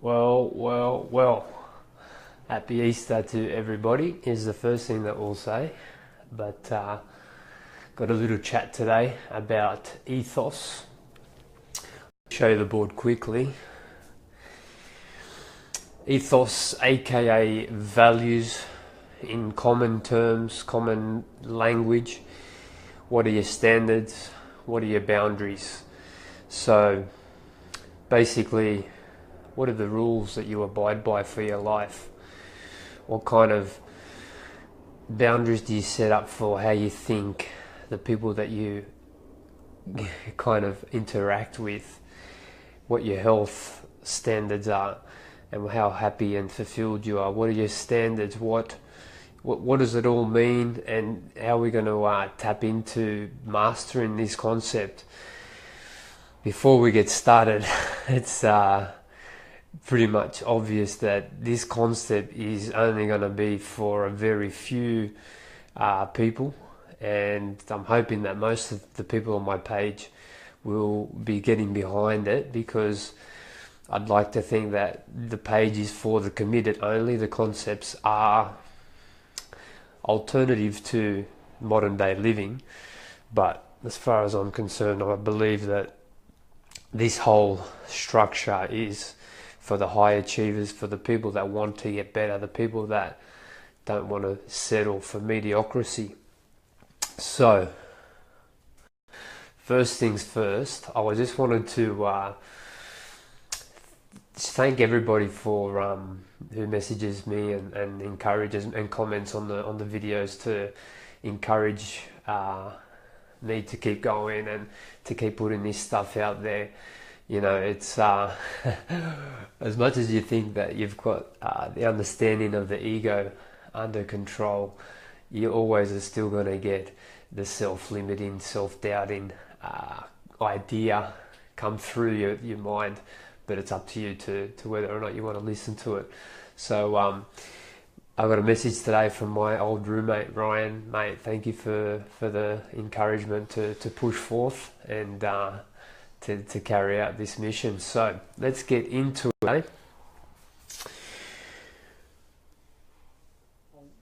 Well. Happy Easter to everybody is the first thing that we'll say. But got a little chat today about ethos. Show you the board quickly. Ethos, aka values, in common terms, common language. What are your standards? What are your boundaries? So basically, what are the rules that you abide by for your life? What kind of boundaries do you set up for how you think, the people that you kind of interact with, what your health standards are, and how happy and fulfilled you are? What are your standards? What does it all mean, and how are we going to tap into mastering this concept? Before we get started, it's pretty much obvious that this concept is only going to be for a very few people, and I'm hoping that most of the people on my page will be getting behind it, because I'd like to think that the page is for the committed only. The concepts are alternative to modern day living, but as far as I'm concerned, I believe that this whole structure is for the high achievers, for the people that want to get better, the people that don't want to settle for mediocrity. So, first things first, I just wanted to thank everybody for who messages me and encourages and comments on the videos, to encourage me to keep going and to keep putting this stuff out there. You know, it's as much as you think that you've got the understanding of the ego under control, you always are still going to get the self-limiting, self-doubting idea come through your mind, but it's up to you to whether or not you want to listen to it. So I got a message today from my old roommate Ryan. Mate, thank you for the encouragement to push forth and to carry out this mission. So let's get into it.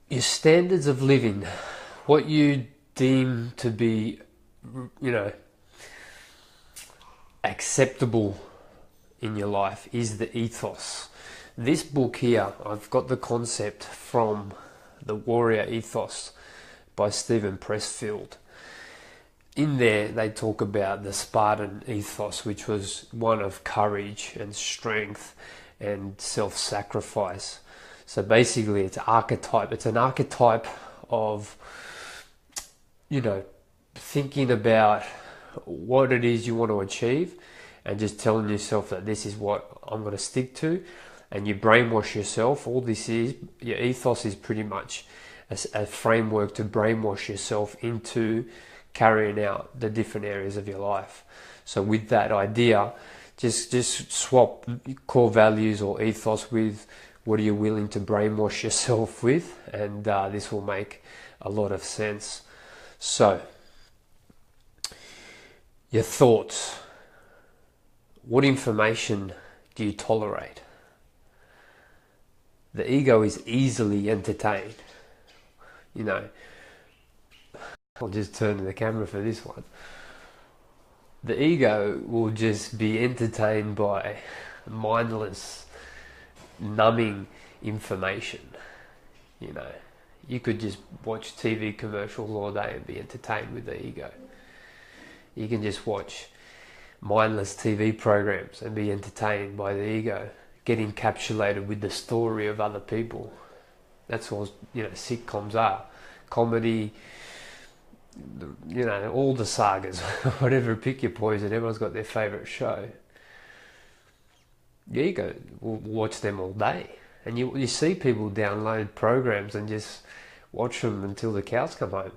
Your standards of living, what you deem to be, acceptable in your life, is the ethos. This book here, I've got the concept from The Warrior Ethos by Stephen Pressfield. In there, they talk about the Spartan ethos, which was one of courage and strength and self-sacrifice. So basically, it's an archetype of, thinking about what it is you want to achieve and just telling yourself that this is what I'm going to stick to, and you brainwash yourself. All this is, your ethos is pretty much a framework to brainwash yourself into carrying out the different areas of your life. So with that idea, just swap core values or ethos with what are you willing to brainwash yourself with, and this will make a lot of sense. So, your thoughts. What information do you tolerate? The ego is easily entertained. I'll just turn to the camera for this one. The ego will just be entertained by mindless, numbing information. You could just watch TV commercials all day and be entertained with the ego. You can just watch mindless TV programs and be entertained by the ego, get encapsulated with the story of other people. That's all sitcoms are. Comedy, all the sagas, whatever, pick your poison. Everyone's got their favourite show. The ego will watch them all day. And you see people download programs and just watch them until the cows come home.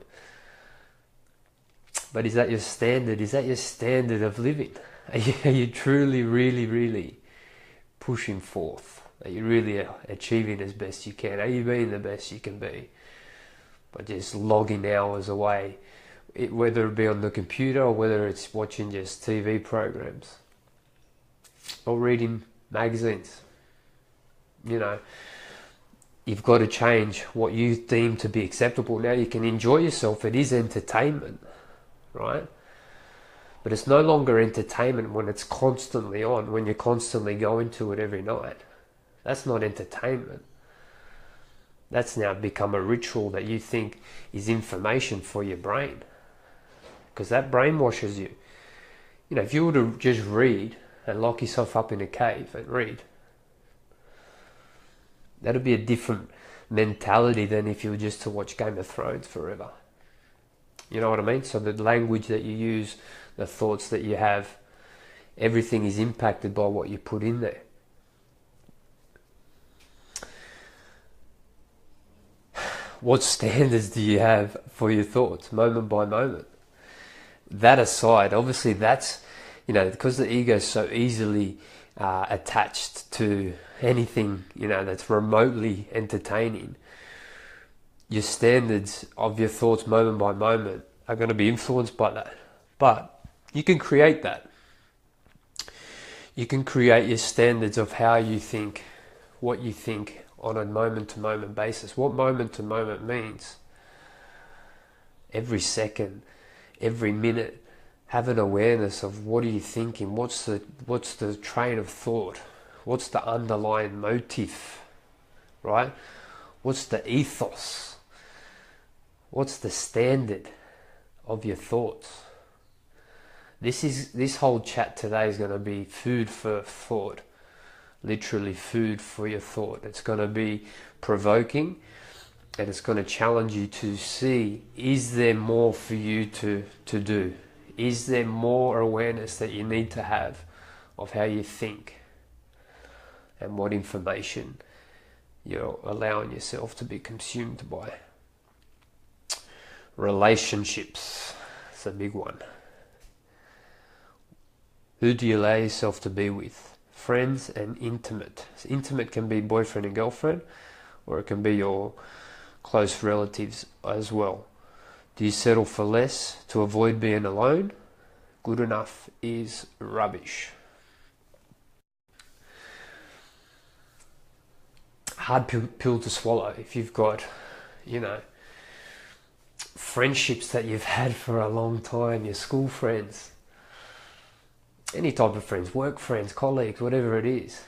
But is that your standard? Is that your standard of living? Are you truly, really, really pushing forth? Are you really achieving as best you can? Are you being the best you can be? By just logging hours away, whether it be on the computer or whether it's watching just TV programs or reading magazines. You know, you've got to change what you deem to be acceptable. Now you can enjoy yourself. It is entertainment, right? But it's no longer entertainment when it's constantly on, when you're constantly going to it every night. That's not entertainment. That's now become a ritual that you think is information for your brain, because that brainwashes you. You know, if you were to just read and lock yourself up in a cave and read, that'd be a different mentality than if you were just to watch Game of Thrones forever. You know what I mean? So the language that you use, the thoughts that you have, everything is impacted by what you put in there. What standards do you have for your thoughts, moment by moment? That aside, obviously that's, you know, because the ego is so easily attached to anything, you know, that's remotely entertaining, your standards of your thoughts moment by moment are going to be influenced by that. But you can create that. You can create your standards of how you think, what you think on a moment-to-moment basis. What moment-to-moment means? Every second, every minute, have an awareness of what are you thinking, what's the train of thought, what's the underlying motive, right? What's the ethos? What's the standard of your thoughts? This whole chat today is going to be food for thought, literally food for your thought. It's going to be provoking, and it's going to challenge you to see, is there more for you to do? Is there more awareness that you need to have of how you think and what information you're allowing yourself to be consumed by? Relationships, it's a big one. Who do you allow yourself to be with? Friends and intimate. So intimate can be boyfriend and girlfriend, or it can be your close relatives as well. Do you settle for less to avoid being alone? Good enough is rubbish. Hard pill to swallow if you've got, you know, friendships that you've had for a long time, your school friends, any type of friends, work friends, colleagues, whatever it is.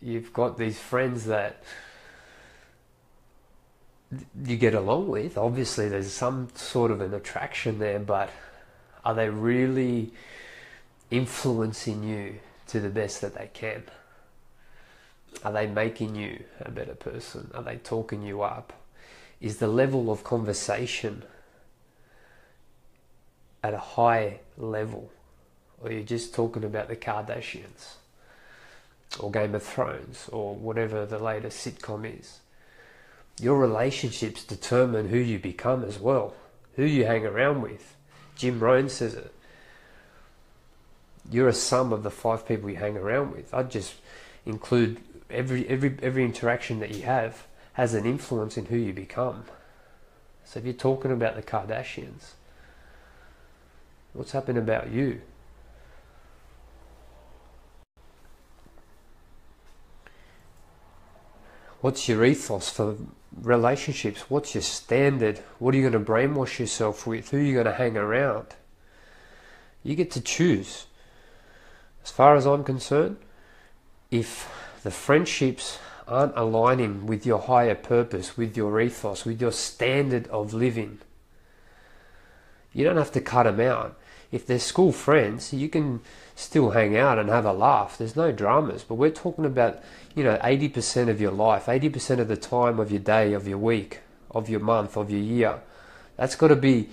You've got these friends that you get along with. Obviously there's some sort of an attraction there, but are they really influencing you to the best that they can? Are they making you a better person? Are they talking you up? Is the level of conversation at a high level? Or you're just talking about the Kardashians or Game of Thrones or whatever the latest sitcom is? Your relationships determine who you become as well, who you hang around with. Jim Rohn says it. You're a sum of the 5 people you hang around with. I'd just include every interaction that you have has an influence in who you become. So if you're talking about the Kardashians, what's happened about you? What's your ethos for relationships? What's your standard? What are you going to brainwash yourself with? Who are you going to hang around? You get to choose. As far as I'm concerned, if the friendships aren't aligning with your higher purpose, with your ethos, with your standard of living, you don't have to cut them out. If they're school friends, you can still hang out and have a laugh. There's no dramas. But we're talking about, 80% of your life, 80% of the time of your day, of your week, of your month, of your year. That's got to be,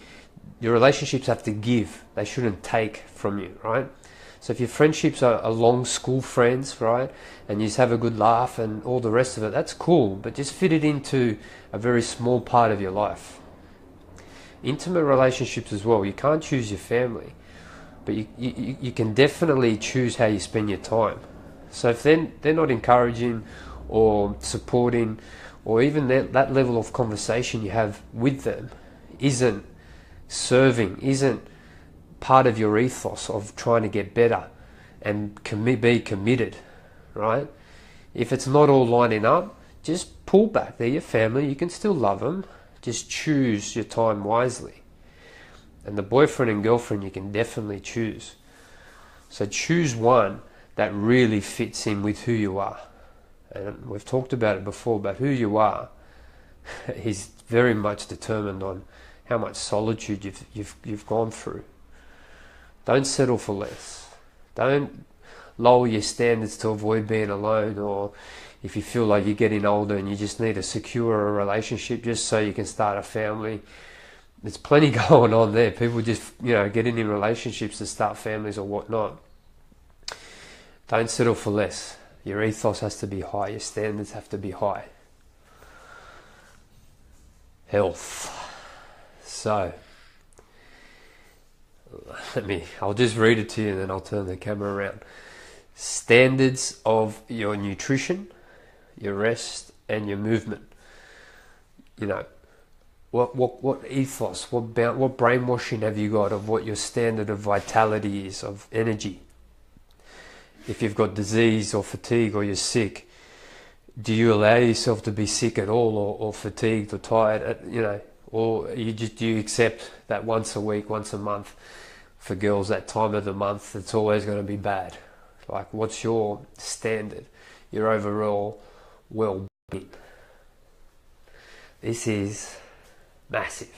your relationships have to give. They shouldn't take from you, right? So if your friendships are long school friends, right, and you just have a good laugh and all the rest of it, that's cool. But just fit it into a very small part of your life. Intimate relationships as well. You can't choose your family, but you can definitely choose how you spend your time. So if they're not encouraging or supporting, or even that level of conversation you have with them isn't serving, isn't part of your ethos of trying to get better and be committed, right? If it's not all lining up, just pull back. They're your family. You can still love them. Just choose your time wisely. And the boyfriend and girlfriend you can definitely choose. So choose one that really fits in with who you are. And we've talked about it before, but who you are is very much determined on how much solitude you've gone through. Don't settle for less. Don't lower your standards to avoid being alone, or if you feel like you're getting older and you just need to secure a relationship just so you can start a family. There's plenty going on there. People just, getting in relationships to start families or whatnot. Don't settle for less. Your ethos has to be high. Your standards have to be high. Health. So, I'll just read it to you and then I'll turn the camera around. Standards of your nutrition, your rest, and your movement. What ethos, what brainwashing have you got of what your standard of vitality is, of energy? If you've got disease or fatigue or you're sick, do you allow yourself to be sick at all, or fatigued or tired, or do you accept that once a week, once a month, for girls that time of the month, it's always going to be bad? Like, what's your standard, your overall well-being? This is massive.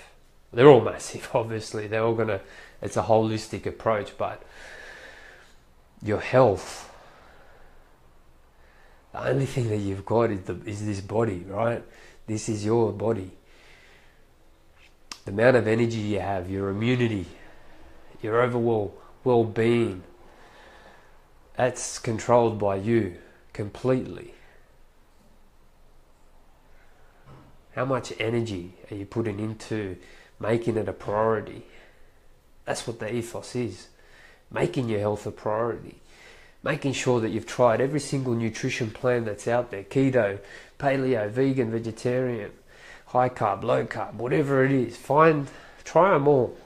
They're all massive, obviously. They're all it's a holistic approach, but your health, the only thing that you've got is this body, right? This is your body. The amount of energy you have, your immunity, your overall well-being, that's controlled by you completely. How much energy are you putting into making it a priority? That's what the ethos is. Making your health a priority. Making sure that you've tried every single nutrition plan that's out there. Keto, paleo, vegan, vegetarian, high carb, low carb, whatever it is. Try them all.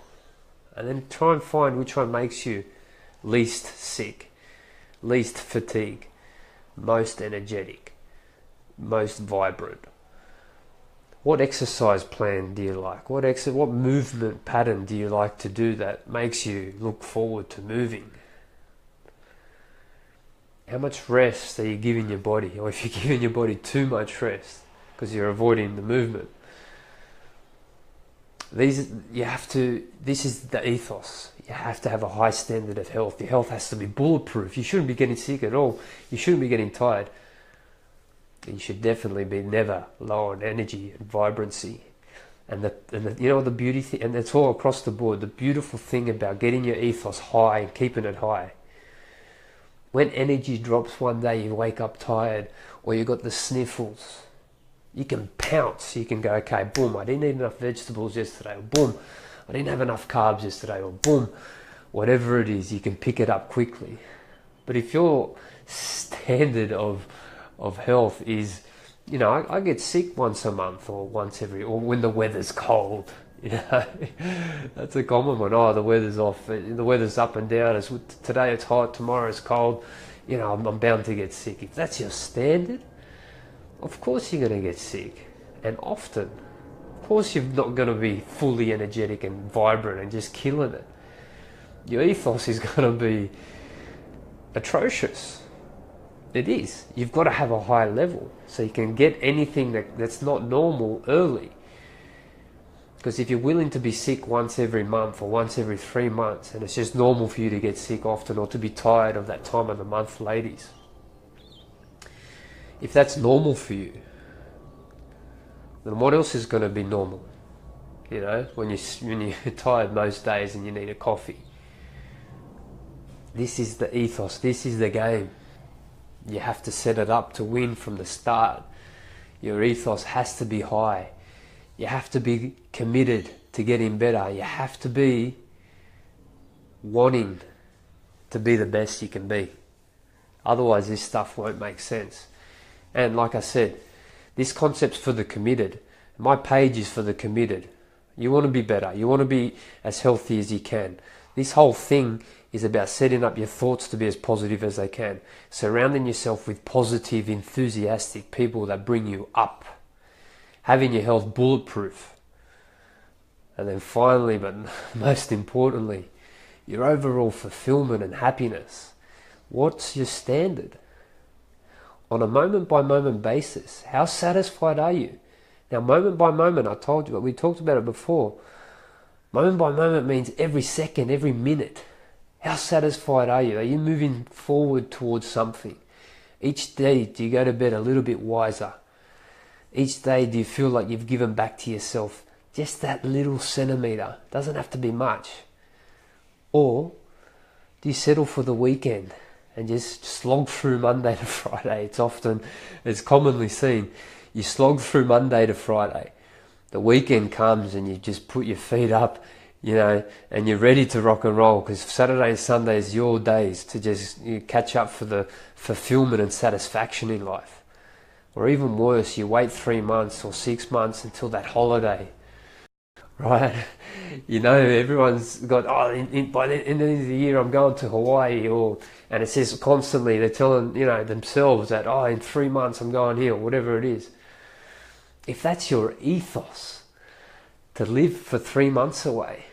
And then try and find which one makes you least sick, least fatigued, most energetic, most vibrant. What exercise plan do you like? What movement pattern do you like to do that makes you look forward to moving? How much rest are you giving your body? Or if you're giving your body too much rest because you're avoiding the movement. This is the ethos. You have to have a high standard of health. Your health has to be bulletproof. You shouldn't be getting sick at all. You shouldn't be getting tired. You should definitely be never low on energy and vibrancy. And the beauty thing, and it's all across the board, the beautiful thing about getting your ethos high and keeping it high. When energy drops one day, you wake up tired, or you got the sniffles, you can pounce. You can go, okay, boom, I didn't eat enough vegetables yesterday, or boom, I didn't have enough carbs yesterday, or boom, whatever it is, you can pick it up quickly. But if your standard of health is, I get sick once a month or when the weather's cold, that's a common one. Oh, the weather's off, the weather's up and down. Today it's hot, tomorrow it's cold. I'm bound to get sick. If that's your standard, of course you're going to get sick, and often. Of course you're not going to be fully energetic and vibrant and just killing it. Your ethos is going to be atrocious. It is. You've got to have a high level so you can get anything that's not normal early. Because if you're willing to be sick once every month or once every 3 months, and it's just normal for you to get sick often or to be tired of that time of the month, ladies, if that's normal for you, then what else is going to be normal? When you're tired most days and you need a coffee. This is the ethos. This is the game. You have to set it up to win from the start. Your ethos has to be high. You have to be committed to getting better. You have to be wanting to be the best you can be. Otherwise, this stuff won't make sense. And like I said, this concept's for the committed. My page is for the committed. You want to be better. You want to be as healthy as you can. This whole thing is about setting up your thoughts to be as positive as they can. Surrounding yourself with positive, enthusiastic people that bring you up. Having your health bulletproof. And then finally, but most importantly, your overall fulfillment and happiness. What's your standard? On a moment-by-moment basis, how satisfied are you? Now, moment by moment, I told you, we talked about it before. Moment by moment means every second, every minute. How satisfied are you? Are you moving forward towards something? Each day, do you go to bed a little bit wiser? Each day, do you feel like you've given back to yourself just that little centimetre? Doesn't have to be much. Or do you settle for the weekend and just slog through Monday to Friday? It's commonly seen. You slog through Monday to Friday. The weekend comes and you just put your feet up, and you're ready to rock and roll, because Saturday and Sunday is your days to just catch up for the fulfillment and satisfaction in life. Or even worse, you wait 3 months or 6 months until that holiday, right? Everyone's got, by the end of the year I'm going to Hawaii, and it says constantly, they're telling themselves that, in 3 months I'm going here, or whatever it is. If that's your ethos, to live for 3 months away,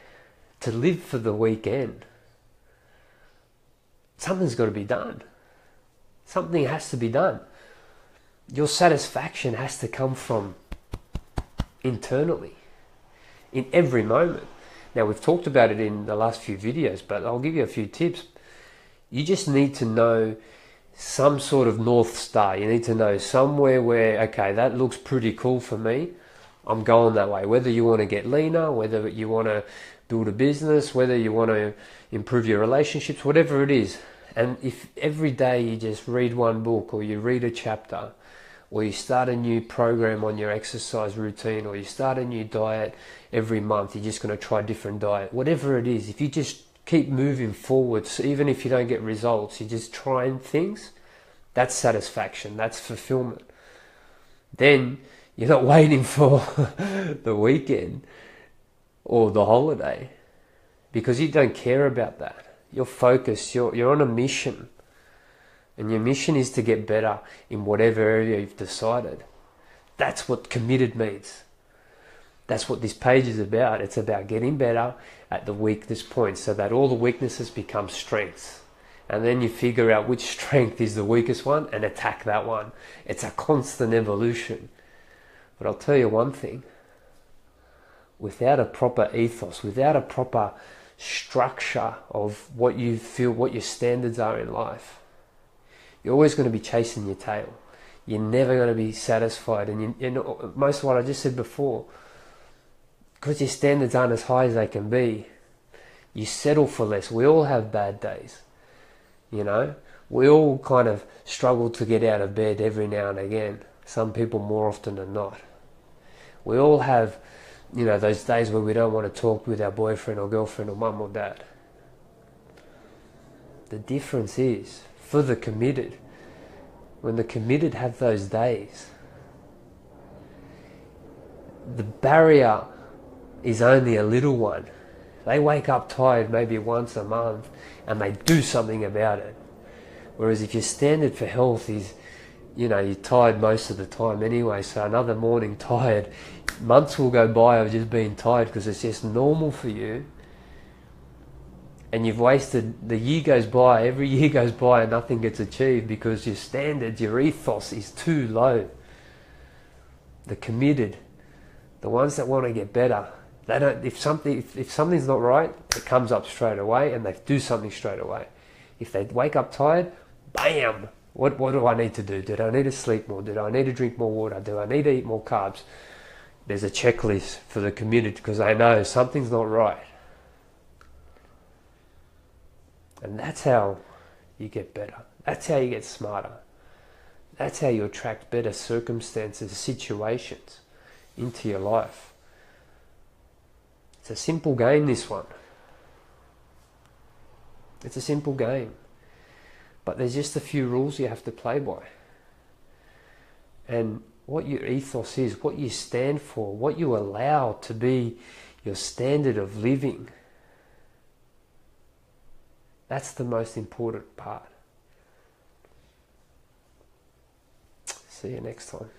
to live for the weekend, something's got to be done. Something has to be done. Your satisfaction has to come from internally, in every moment. Now, we've talked about it in the last few videos, but I'll give you a few tips. You just need to know some sort of North Star. You need to know somewhere where, okay, that looks pretty cool for me. I'm going that way. Whether you want to get leaner, whether you want to build a business, whether you want to improve your relationships, whatever it is. And if every day you just read one book, or you read a chapter, or you start a new program on your exercise routine, or you start a new diet every month, you're just going to try a different diet, whatever it is, if you just keep moving forward, so even if you don't get results, you're just trying things, that's satisfaction, that's fulfillment. Then you're not waiting for the weekend or the holiday, because you don't care about that. You're focused, you're on a mission, and your mission is to get better in whatever area you've decided. That's what committed means. That's what this page is about. It's about getting better at the weakness points, so that all the weaknesses become strengths. And then you figure out which strength is the weakest one and attack that one. It's a constant evolution. But I'll tell you one thing. Without a proper ethos, without a proper structure of what you feel, what your standards are in life, you're always going to be chasing your tail. You're never going to be satisfied. And most of what I just said before, because your standards aren't as high as they can be, you settle for less. We all have bad days, We all kind of struggle to get out of bed every now and again. Some people more often than not. We all have, those days where we don't want to talk with our boyfriend or girlfriend or mum or dad. The difference is, for the committed, when the committed have those days, the barrier is only a little one. They wake up tired maybe once a month and they do something about it. Whereas if your standard for health is, you're tired most of the time anyway, so another morning tired, months will go by of just being tired because it's just normal for you. And you've wasted, the year goes by, every year goes by and nothing gets achieved because your standards, your ethos is too low. The committed, the ones that want to get better, they don't. If something's not right, it comes up straight away, and they do something straight away. If they wake up tired, bam! What do I need to do? Did I need to sleep more? Did I need to drink more water? Do I need to eat more carbs? There's a checklist for the committed because they know something's not right, and that's how you get better. That's how you get smarter. That's how you attract better circumstances, situations into your life. It's a simple game, this one. It's a simple game. But there's just a few rules you have to play by. And what your ethos is, what you stand for, what you allow to be your standard of living, That's the most important part. See you next time.